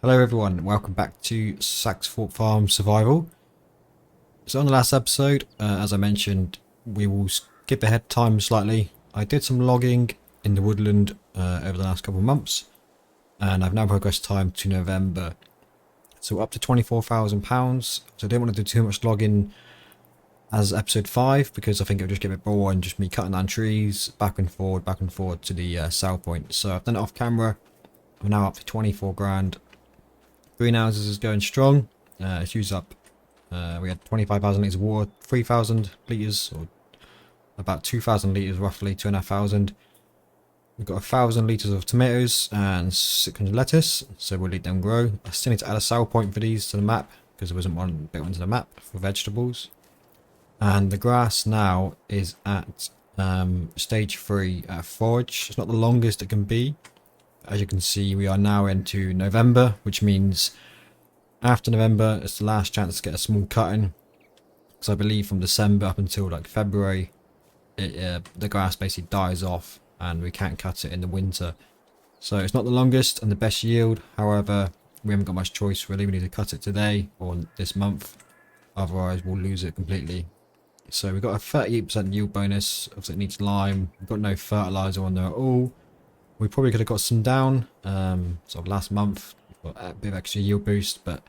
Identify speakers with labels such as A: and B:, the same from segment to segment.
A: Hello everyone, welcome back to Saxthorpe Farm Survival. So on the last episode, as I mentioned, we will skip ahead time slightly. I did some logging in the woodland over the last couple of months, and I've now progressed time to November. So up to £24,000, so I didn't want to do too much logging as episode 5, because I think it would just get a bit boring, just me cutting down trees, back and forward to the sell point. So I've done it off camera. I'm now up to 24 grand. Greenhouses is going strong. It's used up. We had 25,000 litres of water, 3,000 litres, or about 2,000 litres roughly, 2,500. We've got 1,000 litres of tomatoes and 600 lettuce, so we'll let them grow. I still need to add a sell point for these to the map, because there wasn't one built into the map for vegetables. And the grass now is at stage 3 at forage. It's not the longest it can be. As you can see, we are now into November, which means after November, it's the last chance to get a small cutting. Because I believe from December up until like February, the grass basically dies off and we can't cut it in the winter. So it's not the longest and the best yield. However, we haven't got much choice really. We need to cut it today or this month. Otherwise, we'll lose it completely. So we've got a 38% yield bonus. Obviously, it needs lime. We've got no fertilizer on there at all. We probably could have got some down sort of last month, got a bit of extra yield boost, but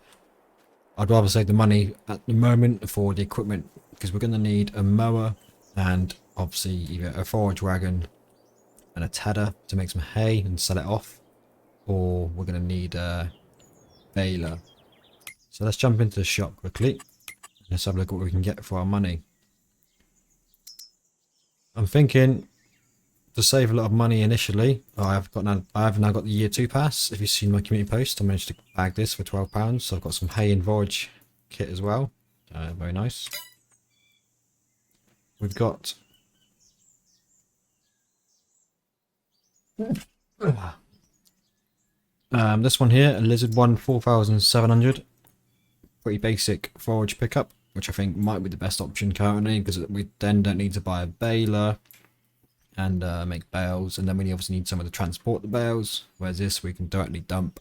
A: I'd rather save the money at the moment for the equipment, because we're going to need a mower and obviously either a forage wagon and a tedder to make some hay and sell it off, or we're going to need a baler. So let's jump into the shop quickly. Let's have a look at what we can get for our money. I'm thinking to save a lot of money initially. I have now got the year 2 pass. If you've seen my community post, I managed to bag this for £12. So I've got some hay and forage kit as well. Very nice. We've got this one here, a Lizard One 4700. Pretty basic forage pickup, which I think might be the best option currently, because we then don't need to buy a baler and make bales, and then we obviously need someone to transport the bales, whereas this we can directly dump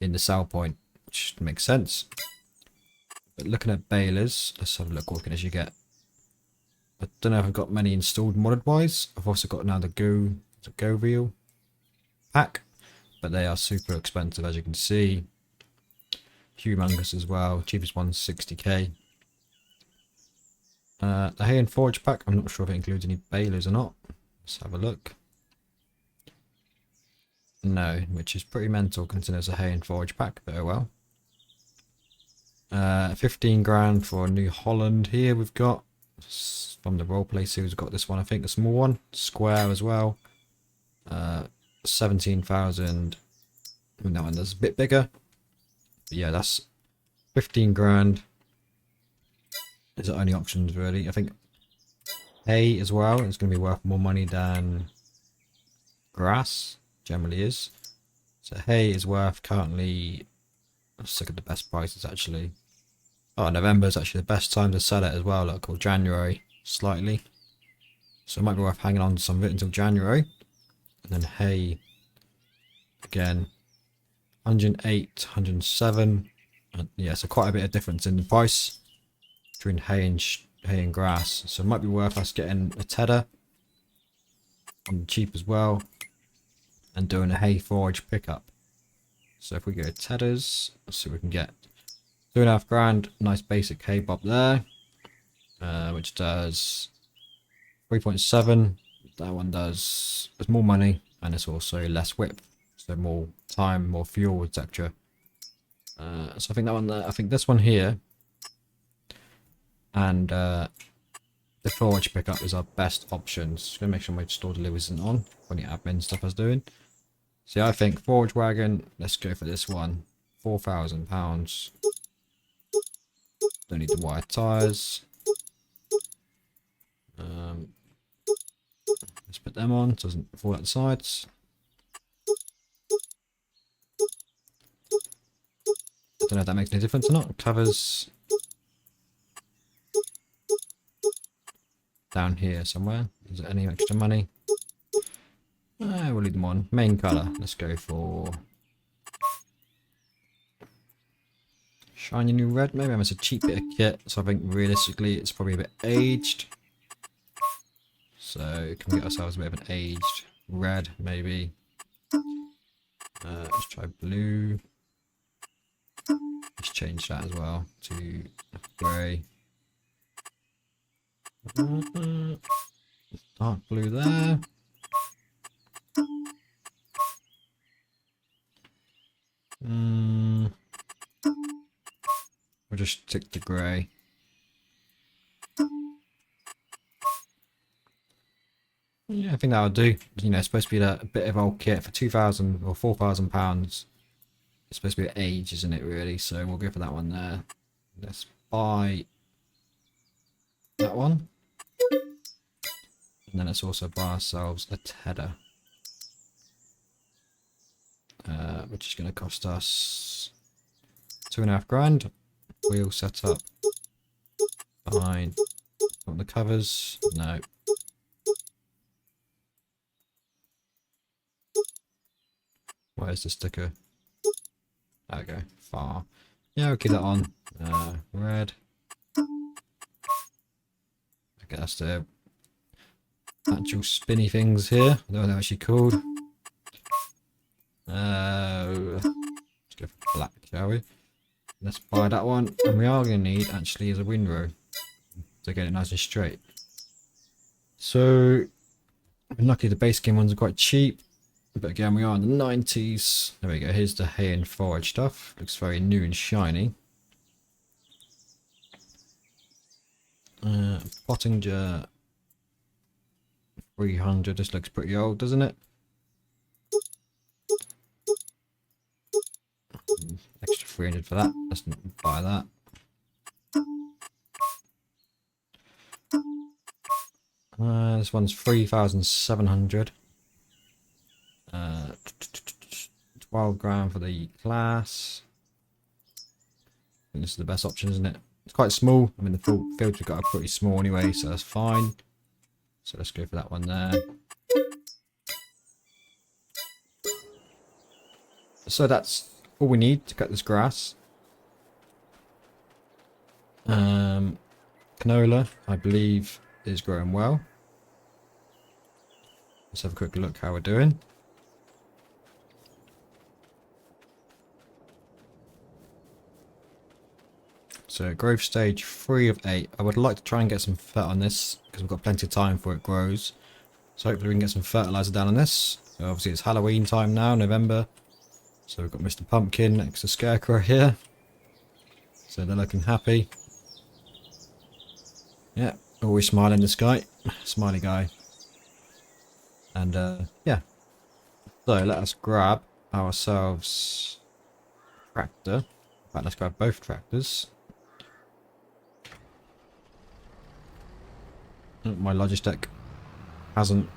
A: in the sell point, which makes sense. But looking at balers, let's have a look what we can actually get. I don't know if I've got many installed modded wise. I've also got now the Go Reel pack, but they are super expensive, as you can see. Humongous as well, cheapest one's 60k. The hay and forage pack, I'm not sure if it includes any balers or not. Let's have a look. No, which is pretty mental considering it's a hay and forage pack, but oh well. 15 grand for New Holland here we've got. From the roleplay series, we've got this one, I think, the small one. Square as well. 17,000. And that one that's a bit bigger. But yeah, that's 15 grand. Is the only options really. I think hay as well is going to be worth more money than grass generally is. So hay is worth currently, let's look at the best prices actually. Oh, November is actually the best time to sell it as well, like, or January slightly. So it might be worth hanging on to some of it until January. And then hay again, 108, 107. And yeah, so quite a bit of difference in the price between hay and grass. So it might be worth us getting a tedder on cheap as well and doing a hay forage pickup. So if we go tedders, let's see what we can get. 2.5 grand, nice basic hay bob there, which does 3.7. That one does, there's more money and it's also less width, so more time, more fuel, etc. So I think that one there, I think this one here and the forage pickup is our best options. Just gonna make sure my store delivery isn't on for any admin stuff I was doing. So I think forage wagon, let's go for this one. £4,000. Don't need the wire tires. Let's put them on so it doesn't fall out the sides. Don't know if that makes any difference or not. Covers down here somewhere. Is there any extra money? We'll leave them on. Main colour. Let's go for Shiny new red. Maybe it's a cheap bit of kit, so I think realistically it's probably a bit aged. So can we get ourselves a bit of an aged red, maybe? Let's try blue. Let's change that as well to grey. Dark blue there. We'll just stick to grey. Yeah, I think that'll do. You know, it's supposed to be a bit of old kit for £2,000 or £4,000. It's supposed to be age, isn't it, really? So we'll go for that one there. Let's buy that one. And then let's also buy ourselves a Tedder. Which is going to cost us £2,500. Wheel setup. Fine. Want the covers? No. Where's the sticker? There we go. Far. Yeah, we'll keep that on. Red. Okay, that's the actual spinny things here. I don't know what they're actually called. Let's go for black, shall we? Let's buy that one. And we are going to need, actually, is a windrow to get it nice and straight. So, luckily the base game ones are quite cheap. But again, we are in the 90s. There we go. Here's the hay and forage stuff. Looks very new and shiny. Pottinger 300. This looks pretty old, doesn't it? Extra 300 for that. Let's not buy that. This one's 3,700. 12 grand for the class. I think this is the best option, isn't it? It's quite small. I mean, the fields we've got are pretty small anyway, so that's fine. So let's go for that one there. So that's all we need to cut this grass. Canola, I believe, is growing well. Let's have a quick look how we're doing. So growth stage 3 of 8. I would like to try and get some fert on this because we've got plenty of time before it grows. So hopefully we can get some fertilizer down on this. So obviously it's Halloween time now, November. So we've got Mr. Pumpkin next to Scarecrow here. So they're looking happy. Yeah, always smiling this guy. Smiley guy. And yeah. So let us grab ourselves a tractor. In fact, let's grab both tractors. My Logitech hasn't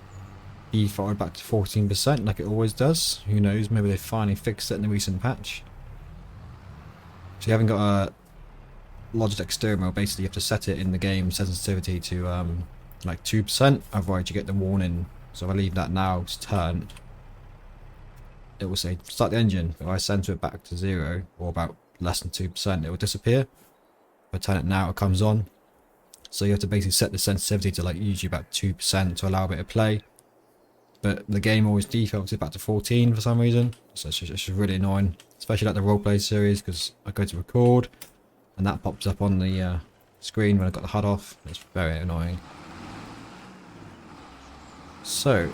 A: defaulted back to 14% like it always does. Who knows, maybe they finally fixed it in the recent patch. So you haven't got a Logitech steering wheel, basically you have to set it in the game sensitivity to like 2%, otherwise you get the warning. So if I leave that now to turn, it will say start the engine. If I center it back to 0 or about less than 2%, it will disappear. If I turn it now, it comes on. So you have to basically set the sensitivity to like usually about 2% to allow a bit of play. But the game always defaults it back to 14 for some reason. So it's just really annoying. Especially like the roleplay series, because I go to record and that pops up on the screen when I've got the HUD off. It's very annoying. So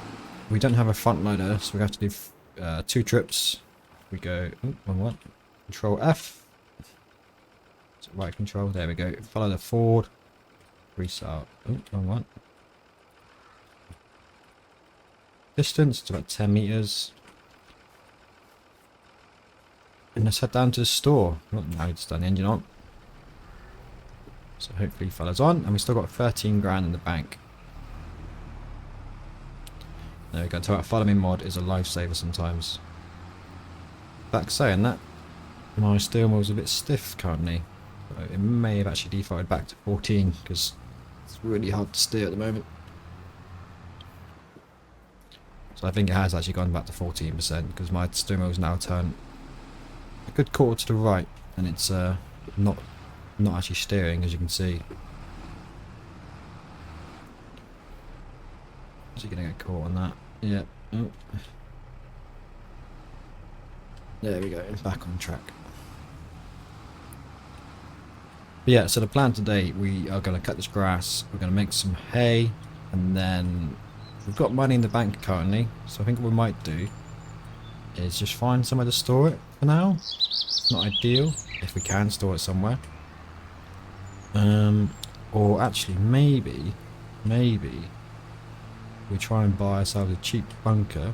A: we don't have a front loader, so we have to do 2 trips. We go, one, Control F. So right control, there we go. Follow the Ford. Restart. Wrong one. Distance, it's about 10 meters. And let's head down to the store. Oh, now it's done the engine on. So hopefully it follows on. And we still got 13 grand in the bank. There we go. So that follow me mod is a lifesaver sometimes. Back saying that, my steering wheel's a bit stiff currently. So it may have actually defaulted back to 14 because it's really hard to steer at the moment. So I think it has actually gone back to 14% because my steering wheel's now turned a good quarter to the right and it's not actually steering, as you can see. Is he gonna get caught on that? Yeah. Oh. There we go, back on track. But yeah, so the plan today, we are going to cut this grass, we're going to make some hay, and then we've got money in the bank currently, so I think what we might do is just find somewhere to store it for now. It's not ideal, if we can store it somewhere. Or actually, maybe we try and buy ourselves a cheap bunker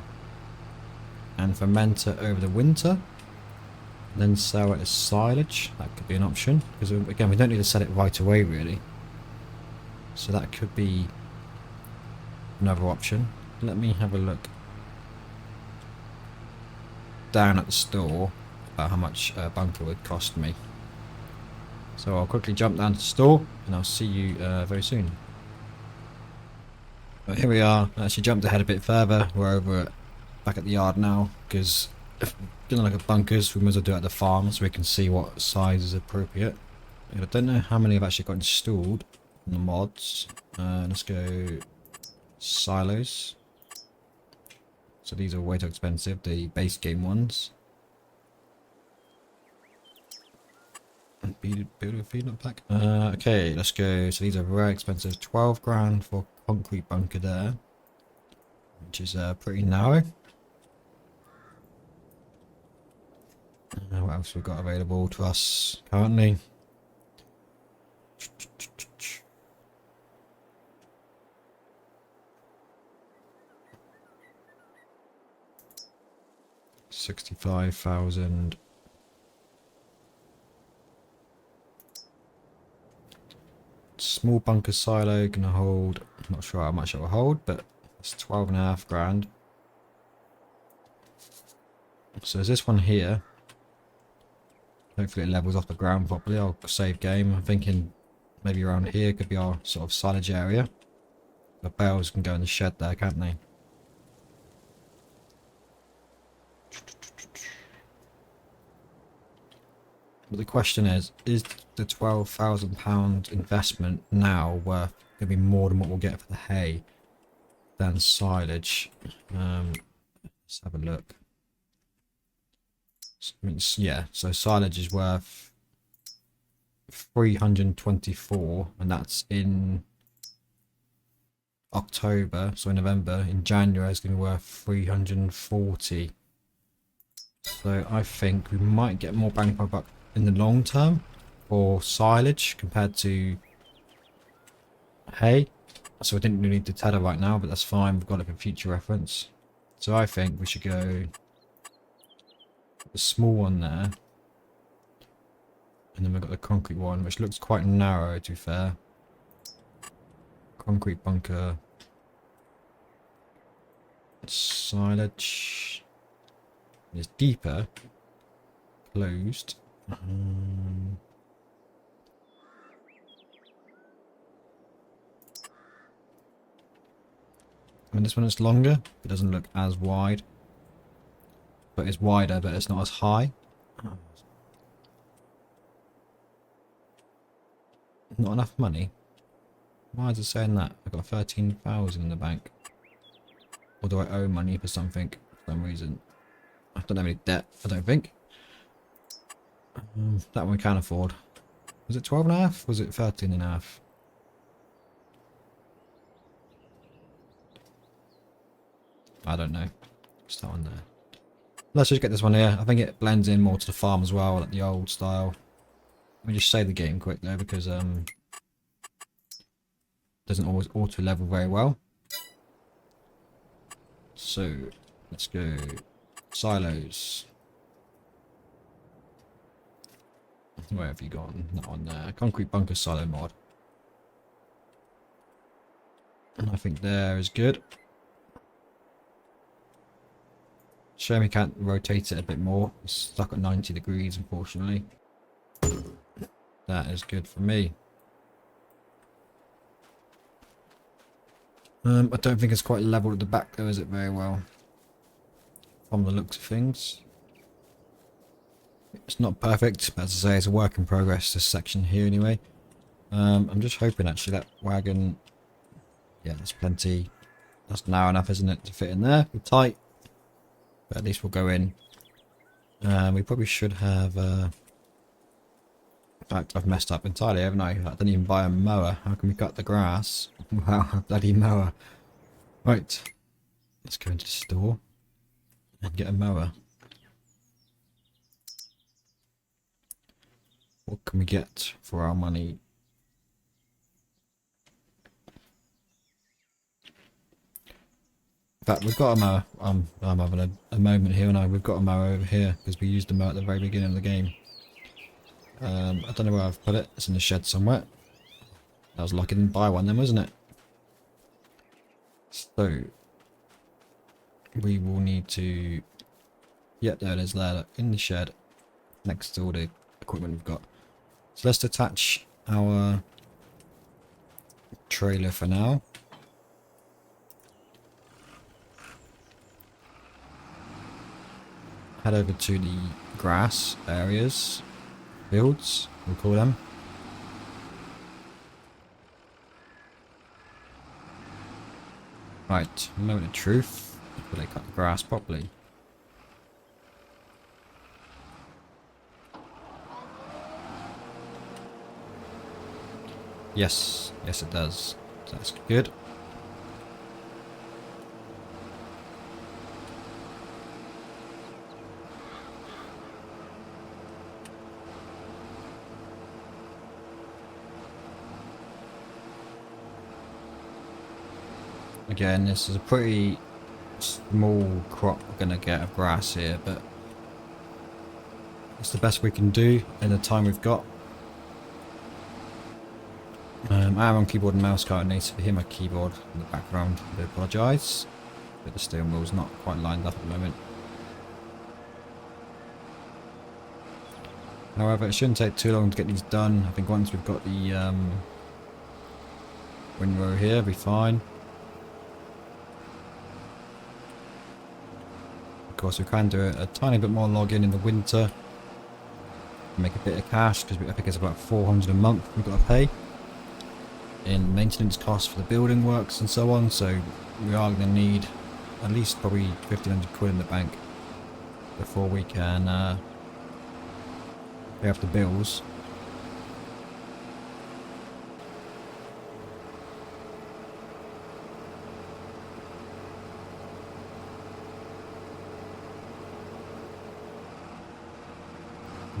A: and ferment it over the winter, then sell it as silage. That could be an option, because again, we don't need to sell it right away really, so that could be another option. Let me have a look down at the store about how much a bunker would cost me. So I'll quickly jump down to the store and I'll see you very soon. But here we are. I actually jumped ahead a bit further. We're over back at the yard now, because if we're gonna look at bunkers, we might as well do it at the farm so we can see what size is appropriate. I don't know how many I've actually got installed in the mods. Let's go silos. So these are way too expensive, the base game ones. Build a feedlot pack. Okay, let's go. So these are very expensive. 12 grand for concrete bunker there, which is pretty narrow. What else we've got available to us currently? $65,000. Small bunker silo gonna hold, not sure how much it will hold, but it's 12.5 grand. So there's this one here. Hopefully it levels off the ground properly. I'll save game. I'm thinking maybe around here could be our sort of silage area. The bales can go in the shed there, can't they? But the question is the £12,000 investment now worth going to be more than what we'll get for the hay than silage? Let's have a look. Yeah, so silage is worth 324, and that's in October. So in November, in January it's going to be worth 340. So I think we might get more bang for buck in the long term for silage compared to hay. So I didn't really need the tether right now, but that's fine, we've got it for future reference. So I think we should go the small one there, and then we've got the concrete one, which looks quite narrow to be fair. Concrete bunker, silage is deeper, closed. And this one is longer, it doesn't look as wide, but it's wider, but it's not as high. Not enough money. Why is it saying that? I've got 13,000 in the bank. Or do I owe money for something for some reason? I don't have any debt, I don't think. That one we can afford. Was it 12.5? Was it 13.5? I don't know. Just that one there. Let's just get this one here. I think it blends in more to the farm as well, like the old style. Let me just save the game quick though, because doesn't always auto level very well. So let's go silos. Where have you gone? Not on there. Concrete bunker silo mod. And I think there is good. Shame we can't rotate it a bit more. It's stuck at 90 degrees, unfortunately. That is good for me. I don't think it's quite level at the back though, is it very well? From the looks of things. It's not perfect, but as I say, it's a work in progress, this section here anyway. I'm just hoping actually that wagon, yeah, there's plenty, that's narrow enough, isn't it, to fit in there. We're tight, but at least we'll go in. We probably should have, in fact, I've messed up entirely, haven't I? I didn't even buy a mower. How can we cut the grass? Wow, a bloody mower. Right, let's go into the store and get a mower. What can we get for our money? In fact, we've got a mower. I'm having a moment here, and we've got a mower over here because we used the mower at the very beginning of the game. I don't know where I've put it. It's in the shed somewhere. I was lucky I didn't buy one then, wasn't it? So we will need to. Yep, there it is. There in the shed, next to all the equipment we've got. So let's attach our trailer for now. Head over to the grass areas, fields, we'll call them. Right, moment of truth. Will they cut the grass properly? Yes, yes it does. That's good. Again, this is a pretty small crop we're going to get of grass here, but it's the best we can do in the time we've got. I am on keyboard and mouse currently, so if you hear my keyboard in the background, I do apologise, but the steering wheel's not quite lined up at the moment. However, it shouldn't take too long to get these done. I think once we've got the windrow here, we'll be fine. Of course, we can do a tiny bit more login in the winter, make a bit of cash, because I think it's about 400 a month we've got to pay in maintenance costs for the building works and so on, so we are going to need at least probably 1,500 quid in the bank before we can pay off the bills.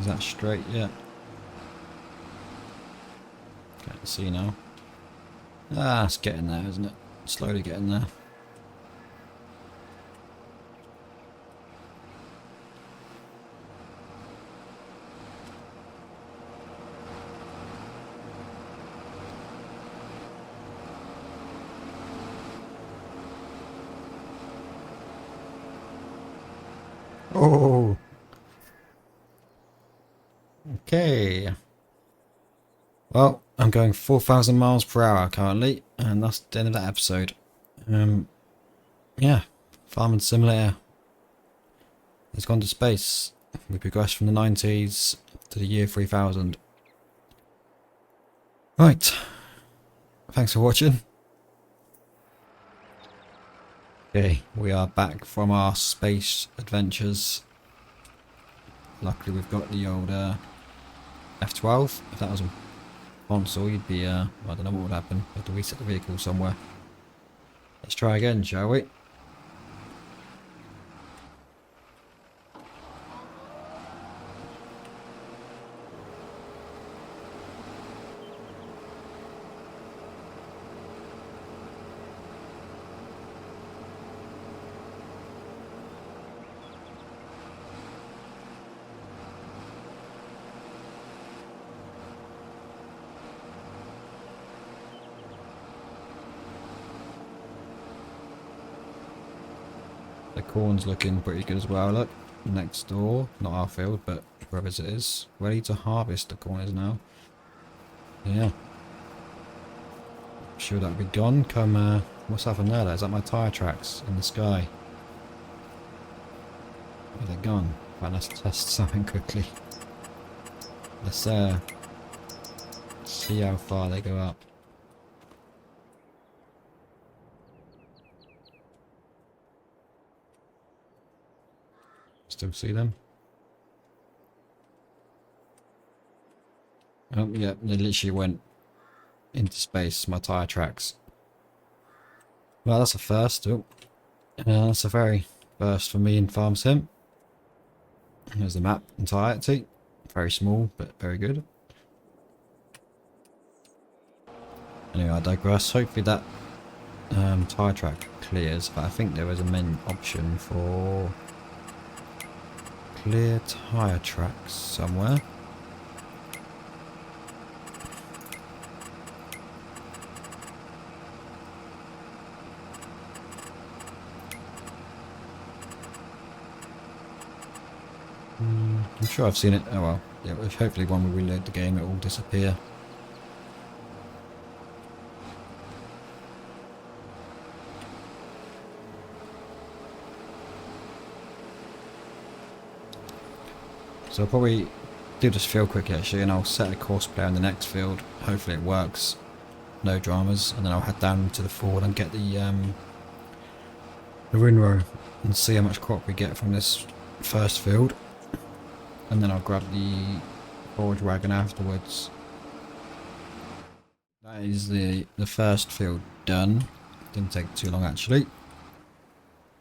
A: Is that straight yet? Can't see now. Ah, it's getting there, isn't it? Slowly getting there. Oh! Okay. Well, I'm going 4,000 miles per hour currently, and that's the end of that episode. Yeah, Farming Simulator has gone to space. We progressed from the 90s to the year 3000. Right. Thanks for watching. Okay, we are back from our space adventures. Luckily we've got the old F12. If that was a console, you'd be, I don't know what would happen. You have to reset the vehicle somewhere. Let's try again, shall we? The corn's looking pretty good as well, look. Next door, not our field, but wherever's it is. Ready to harvest the corn is now. Yeah. Sure that'll be gone come, what's happened there? Is that my tyre tracks in the sky? Where are they gone? Right, let's test something quickly. Let's see how far they go up. Still see them? Oh yeah, they literally went into space, my tyre tracks. Well, that's a first. Oh, that's a very first for me in Farm Sim. There's the map entirety. Very small, but very good. Anyway, I digress. Hopefully that tyre track clears, but I think there was a main option for clear tyre tracks somewhere. I'm sure I've seen it. Oh well, yeah. Hopefully when we reload the game, it will disappear. So I'll probably do this field quickly actually, and I'll set a course player in the next field. Hopefully it works, no dramas, and then I'll head down to the forward and get the win row and see how much crop we get from this first field. And then I'll grab the forage wagon afterwards. That is the first field done. Didn't take too long actually. So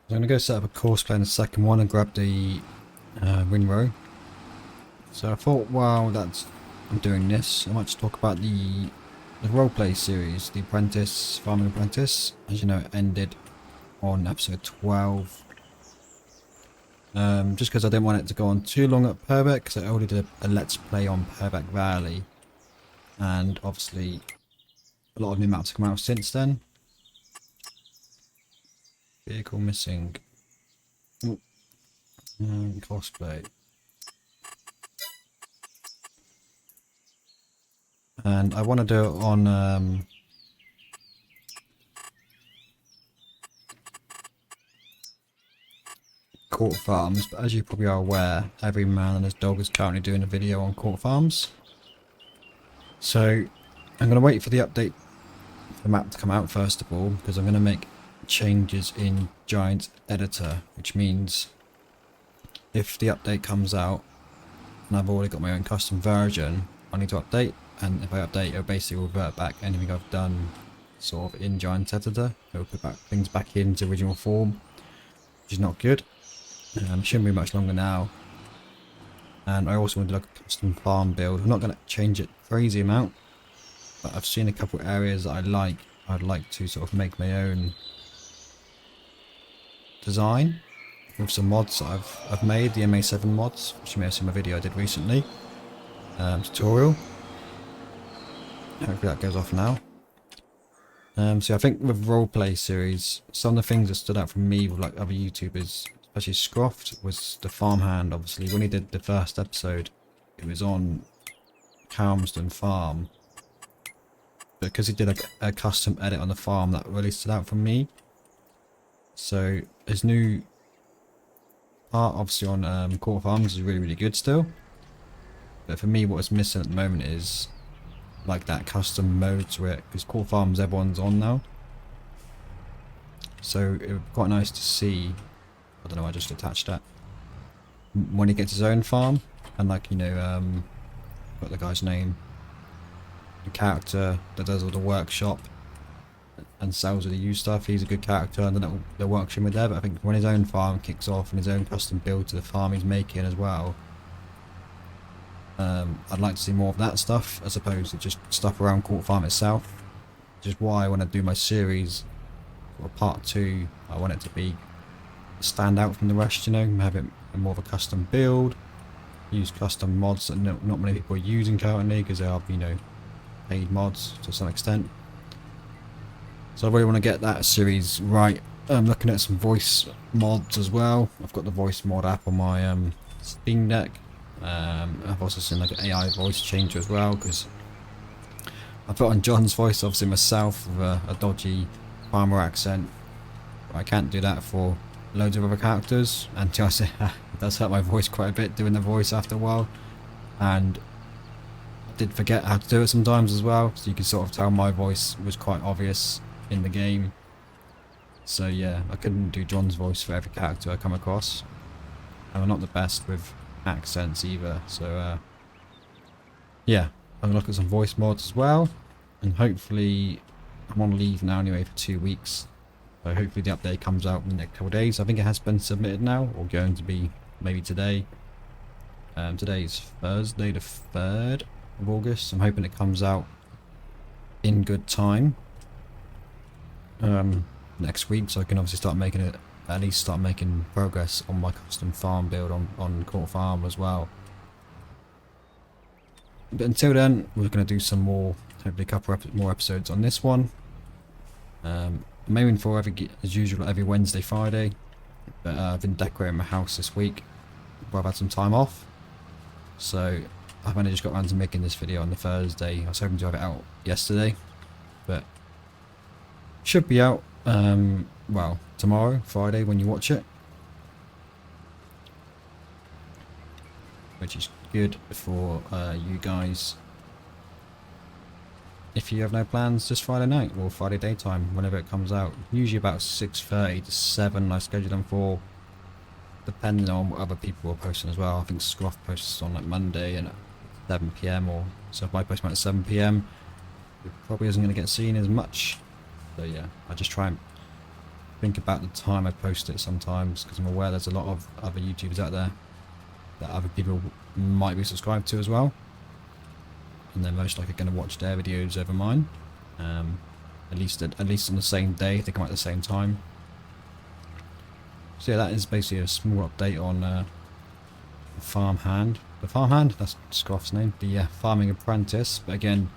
A: I'm going to go set up a course play in the second one and grab the win row. So I thought while I'm doing this, I might just talk about the roleplay series, the Apprentice, Farming Apprentice. As you know, it ended on episode 12. Just because I didn't want it to go on too long at Purbeck, because I already did a Let's Play on Purbeck Valley. And obviously, a lot of new maps have come out since then. Vehicle missing. Cosplay. And I want to do it on Court Farms, but as you probably are aware, every man and his dog is currently doing a video on Court Farms. So I'm going to wait for the update for the map to come out first of all, because I'm going to make changes in Giant Editor, which means if the update comes out and I've already got my own custom version, I need to update, and if I update, it'll basically revert back anything I've done sort of in Giant Editor. It'll put things back into original form, which is not good. Shouldn't be much longer now. And I also want to do like a custom farm build. I'm not going to change it crazy amount, but I've seen a couple of areas that I'd like to sort of make my own design with some mods that I've made, the MA7 mods, which you may have seen my video I did recently, tutorial. Hopefully that goes off now. So I think with roleplay series, some of the things that stood out for me with like other YouTubers, especially Scroft, was the farmhand. Obviously when he did the first episode, it was on Calmston Farm, but because he did a custom edit on the farm, that really stood out for me. So his new part obviously on Court Farms is really good still, but for me what is missing at the moment is like that custom mode to it, because Court Farms everyone's on now. So it would be quite nice to see, I don't know, I just attached that, when he gets his own farm, and like, you know, got the guy's name, the character that does all the workshop and sells all the used stuff, he's a good character, and then the workshop with there. But I think when his own farm kicks off and his own custom build to the farm he's making as well, I'd like to see more of that stuff as opposed to just stuff around Court Farm itself. Which is why when I do my series, or part 2, I want it to be stand out from the rest, you know, have it more of a custom build, use custom mods that not many people are using currently, because they are, you know, paid mods to some extent. So I really want to get that series right. I'm looking at some voice mods as well. I've got the voice mod app on my Steam Deck. I've also seen like an AI voice changer as well, because I put on John's voice, obviously myself, with a dodgy farmer accent. But I can't do that for loads of other characters, and to say it does hurt my voice quite a bit doing the voice after a while. And did forget how to do it sometimes as well, so you could sort of tell my voice was quite obvious in the game. So yeah, I couldn't do John's voice for every character I come across. And I'm not the best with accents either, so yeah, I'm gonna look at some voice mods as well, and hopefully I'm on leave now anyway for 2 weeks, so hopefully the update comes out in the next couple of days. I think it has been submitted now, or going to be maybe today. Today is Thursday the 3rd of August. I'm hoping it comes out in good time next week, so I can obviously start making it, at least start making progress on my custom farm build on Court Farm as well. But until then, we're going to do some more, hopefully a couple more episodes on this one. I'm aiming for as usual every Wednesday, Friday, but I've been decorating my house this week, but I've had some time off, so I've only just got around to making this video on the Thursday. I was hoping to have it out yesterday, but should be out, well, tomorrow, Friday, when you watch it, which is good for you guys. If you have no plans, just Friday night or Friday daytime, whenever it comes out. Usually about 6:30 to 7 I schedule them for, depending on what other people are posting as well. I think Scruff posts on like Monday and at 7 PM, or so if I post them at 7 PM, it probably isn't going to get seen as much. So yeah, I just try and think about the time I post it sometimes, because I'm aware there's a lot of other YouTubers out there that other people might be subscribed to as well, and they're most likely going to watch their videos over mine, at least on the same day if they come out at the same time. So yeah, that is basically a small update on the farmhand. The farmhand, that's Scoff's name, the farming apprentice. But again,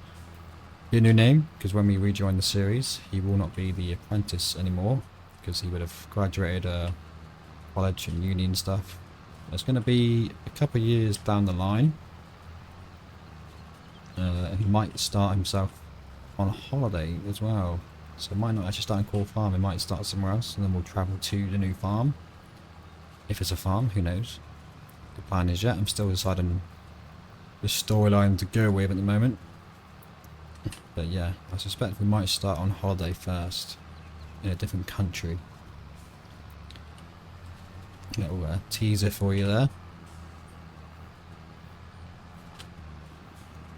A: be a new name, because when we rejoin the series, he will not be the apprentice anymore, because he would have graduated college and uni and stuff. It's going to be a couple of years down the line. He might start himself on a holiday as well, so it might not actually start in Core Farm. It might start somewhere else, and then we'll travel to the new farm. If it's a farm, who knows? The plan is yet. I'm still deciding the storyline to go with at the moment. But yeah, I suspect we might start on holiday first in a different country. Little teaser for you there.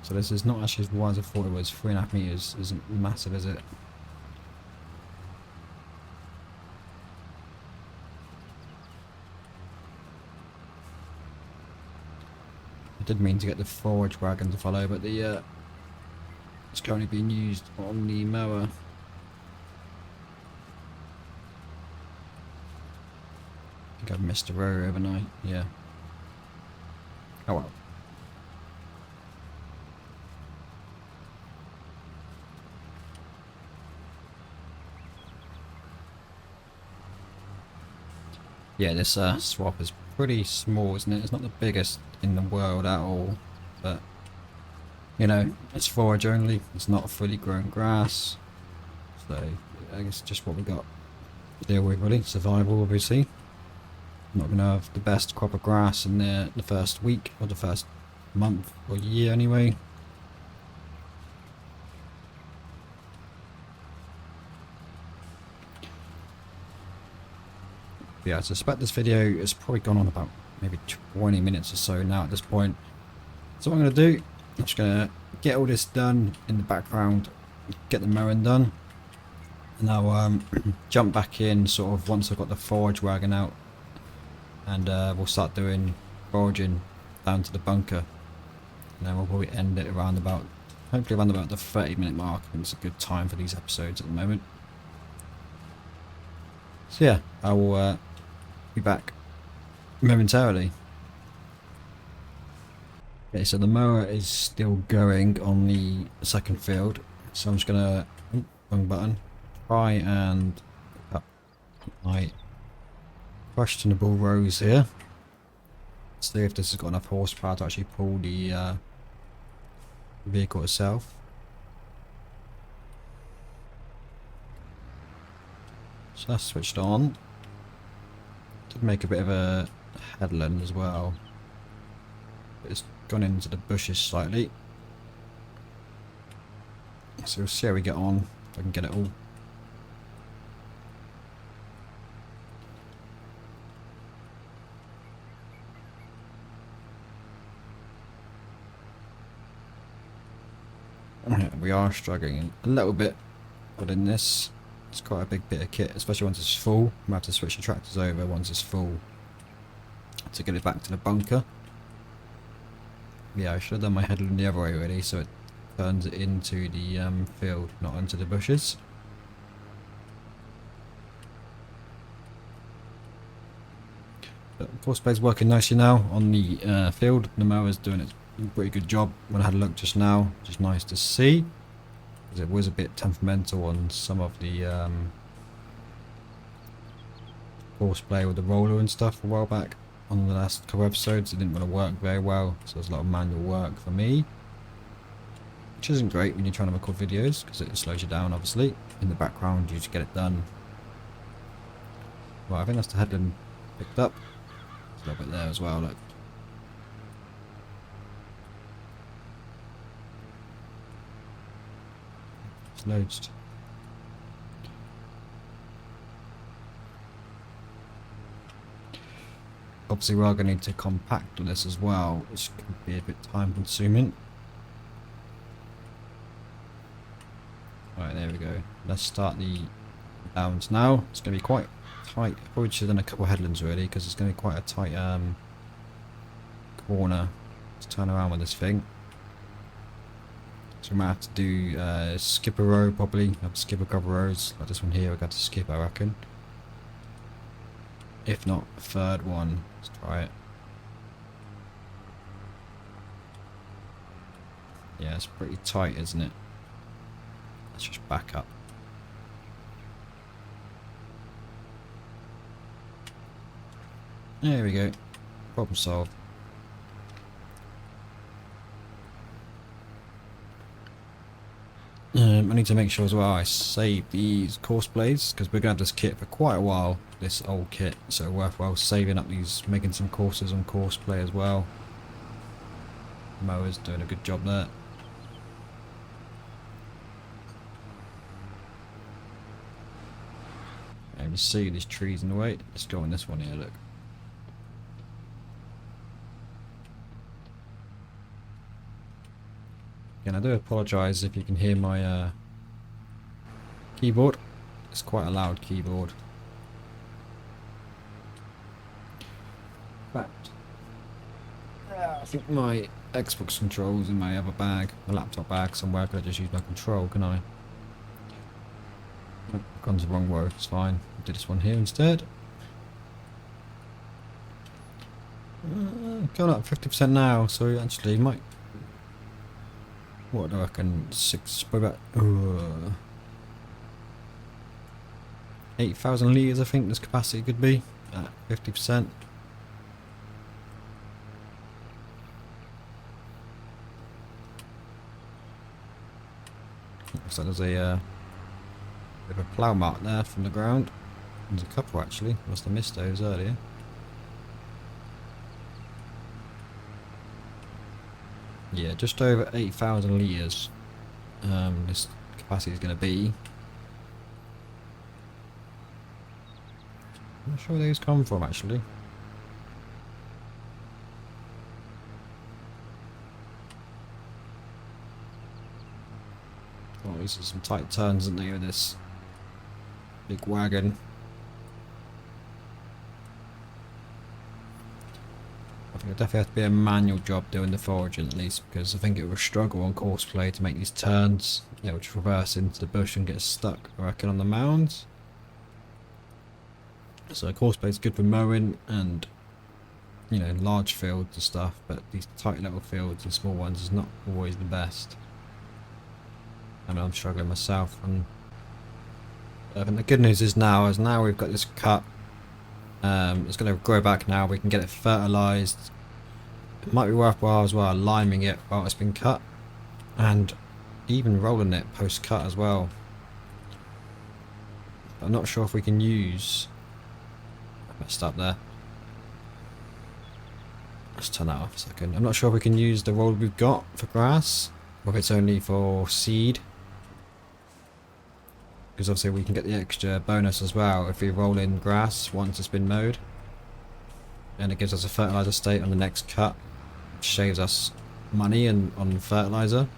A: So this is not actually as wide as I thought it was. 3.5 meters isn't massive, is it? I did mean to get the forage wagon to follow, but the it's currently being used on the mower. I think I've missed a row overnight, yeah. Oh well. Yeah, this swap is pretty small, isn't it? It's not the biggest in the world at all, but you know, it's forage only. It's not fully grown grass, so I guess just what we got to deal with, really. Survival, obviously. Not gonna have the best crop of grass in the first week or the first month or year, anyway. Yeah, I suspect this video has probably gone on about maybe 20 minutes or so now at this point. So what I'm going to do, I'm just going to get all this done in the background, get the mowing done, and I'll jump back in sort of once I've got the forage wagon out, and we'll start doing foraging down to the bunker, and then we'll probably end it around about, hopefully around about the 30-minute mark. I think it's a good time for these episodes at the moment. So yeah, I will be back momentarily. Okay, so the mower is still going on the second field, so I'm just gonna, wrong button, try and pick up my questionable rows here. See if this has got enough horsepower to actually pull the vehicle itself. So that's switched on. Did make a bit of a headland as well. It's gone into the bushes slightly. So we'll see how we get on. If I can get it all. We are struggling a little bit within this. It's quite a big bit of kit, especially once it's full. We have to switch the tractors over once it's full to get it back to the bunker. Yeah, I should have done my headland the other way really, so it turns it into the field, not into the bushes. But Coursplay's working nicely now on the field. The mower's doing a pretty good job. When I had a look just now, which is nice to see. Because it was a bit temperamental on some of the Courseplay with the roller and stuff a while back. On the last couple episodes, it didn't really work very well, so there's a lot of manual work for me. Which isn't great when you're trying to record videos, because it slows you down obviously. In the background, you just get it done. Well, I think that's the headland picked up. There's a little bit there as well, look. It's loads. Obviously we are going to need to compact this as well, which could be a bit time consuming. Right, there we go. Let's start the downs now. It's going to be quite tight. Probably should have done a couple of headlands really, because it's going to be quite a tight corner to turn around with this thing. So we might have to do skip a row probably. Have to skip a couple of rows. Like this one here, we've got to skip, I reckon. If not, a third one. Let's try it. Yeah, it's pretty tight, isn't it? Let's just back up. There we go. Problem solved. I need to make sure as well I save these course blades, because we're going to have this kit for quite a while, this old kit, so worthwhile saving up these, making some courses on Courseplay as well. Mower's doing a good job there. And you see these trees in the way. Let's go on this one here, look. Again, I do apologise if you can hear my keyboard. It's quite a loud keyboard. In fact, I think my Xbox controls in my other bag, my laptop bag somewhere. Could I just use my control? Can I? Oh, I've gone to the wrong row. It's fine. I'll do this one here instead. Going up 50% now, so actually might. What do I reckon? About 8,000 litres I think this capacity could be at 50%. Looks like there's a bit of a plough mark there from the ground. There's a couple actually, must have missed those earlier. Yeah, just over 8,000 litres this capacity is going to be. I'm not sure where these come from actually. Oh, these are some tight turns, isn't they, with this big wagon. I think it definitely has to be a manual job doing the foraging at least, because I think it will struggle on Courseplay to make these turns. It will traverse into the bush and get stuck, I reckon, on the mounds. So Courseplay is good for mowing and, you know, large fields and stuff, but these tight little fields and small ones is not always the best. I mean, I'm struggling myself, and I think the good news is now we've got this cut. It's going to grow back now. We can get it fertilised. It might be worthwhile as well liming it while it's been cut, and even rolling it post cut as well. I'm not sure if we can use. I messed up there. Let's turn that off a second. I'm not sure if we can use the roller we've got for grass, or if it's only for seed. because obviously we can get the extra bonus as well if we roll in grass once it's been mowed, and it gives us a fertilizer state on the next cut, which saves us money and on fertilizer.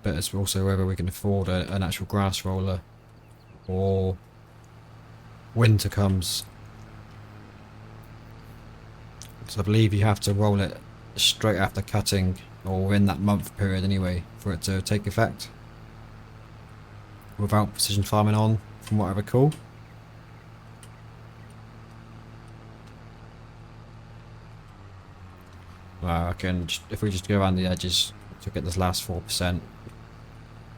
A: But it's also whether we can afford an actual grass roller or winter comes. So I believe you have to roll it straight after cutting, or in that month period anyway, for it to take effect without precision farming on, from what I recall. Well, I can, if we just go around the edges to get this last 4%, and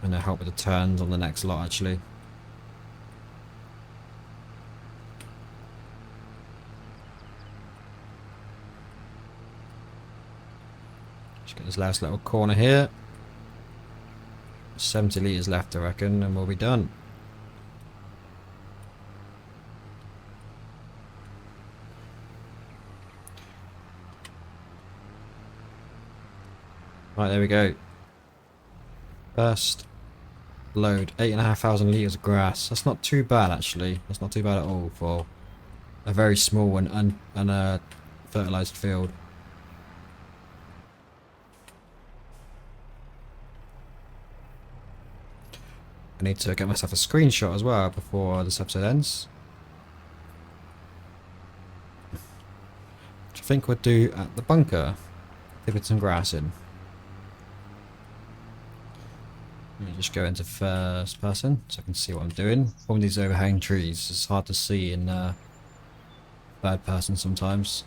A: it'll help with the turns on the next lot actually. Just get this last little corner here. 70 litres left I reckon, and we'll be done. Right, there we go. First load, 8,500 litres of grass. That's not too bad actually. That's not too bad at all for a very small and fertilised field. I need to get myself a screenshot as well before this episode ends, which I think we'll do at the bunker. Put some grass in. Let me just go into first person so I can see what I'm doing. One of these overhanging trees, it's hard to see in third person sometimes.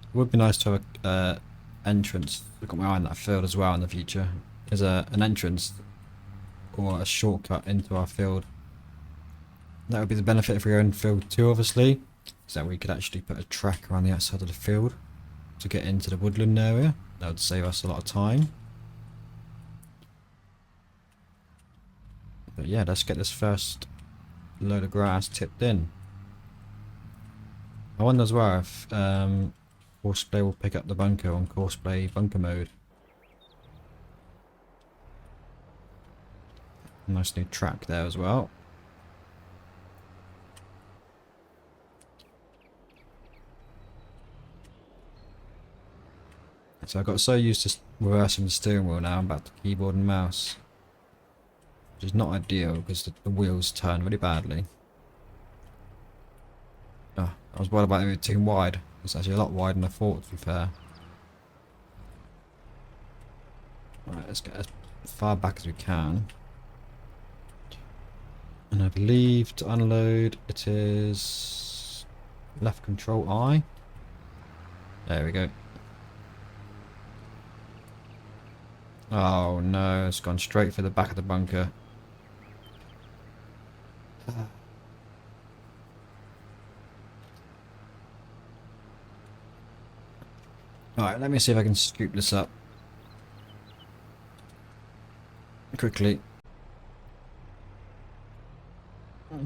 A: It would be nice to have an entrance. I've got my eye on that field as well in the future. There's an entrance or a shortcut into our field. That would be the benefit if we were in field 2 obviously, is that we could actually put a track around the outside of the field to get into the woodland area. That would save us a lot of time. But yeah, let's get this first load of grass tipped in. I wonder as well if Horseplay will pick up the bunker on Horseplay bunker mode. Nice new track there as well. So I got so used to reversing the steering wheel now, I'm back to keyboard and mouse. Which is not ideal because the wheels turn really badly. Oh, I was worried about it being too wide. It's actually a lot wider than I thought, to be fair. Right, let's get as far back as we can. And I believe to unload it is left control I. There we go. Oh no, it's gone straight for the back of the bunker. Alright, let me see if I can scoop this up quickly.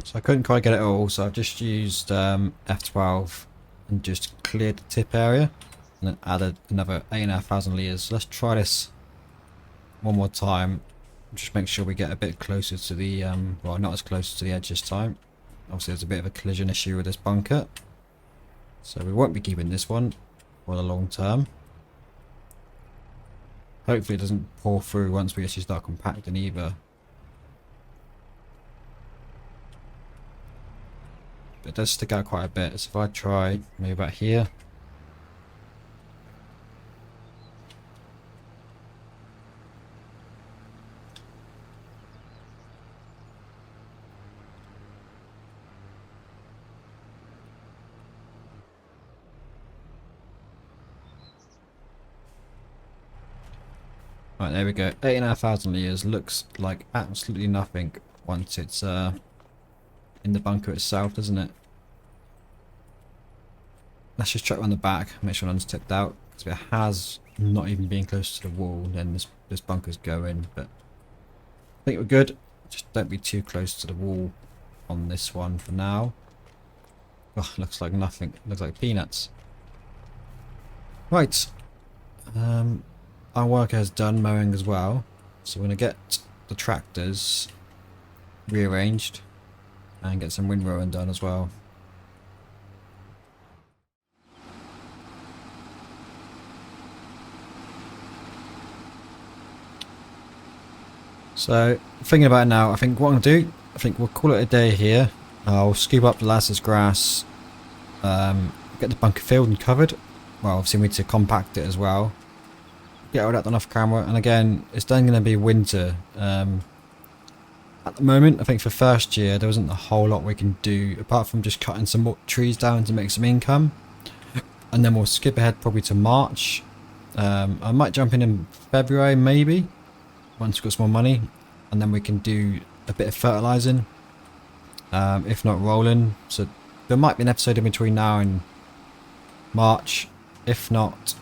A: So I couldn't quite get it all, so I've just used F12 and just cleared the tip area and then added another 8,500 litres. So let's try this one more time. Just make sure we get a bit closer to the, well, not as close to the edge this time. Obviously there's a bit of a collision issue with this bunker, so we won't be keeping this one for the long term. Hopefully it doesn't pour through once we actually start compacting either. But it does stick out quite a bit, so if I try maybe about here. Right, there we go. 8,500 litres looks like absolutely nothing once it's in the bunker itself, doesn't it? Let's just check around the back, make sure none's tipped out. Because if it has not even been close to the wall, then this bunker's going. But think we're good. Just don't be too close to the wall on this one for now. Oh, looks like nothing. Looks like peanuts. Right. Our worker has done mowing as well. So we're going to get the tractors rearranged and get some windrowing done as well. So, thinking about it now, I think what I'm going to do, I think we'll call it a day here. I'll scoop up the last grass, get the bunker filled and covered. Well, obviously we need to compact it as well. Get all that done off camera, and again, it's then going to be winter. At the moment, I think for first year, there wasn't a whole lot we can do, apart from just cutting some more trees down to make some income. And then we'll skip ahead probably to March. I might jump in February, maybe. Once we've got some more money, and then we can do a bit of fertilizing, if not rolling. So there might be an episode in between now and March. If not,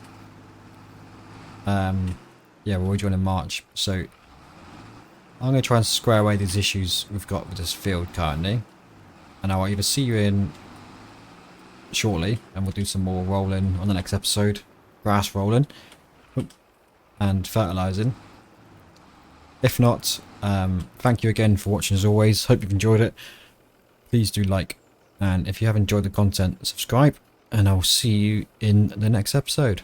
A: yeah, we'll join in March. So I'm going to try and square away these issues we've got with this field currently, and I'll either see you in shortly, and we'll do some more rolling on the next episode, grass rolling and fertilizing. If not, thank you again for watching as always. Hope you've enjoyed it. Please do like, and if you have enjoyed the content, subscribe, and I'll see you in the next episode.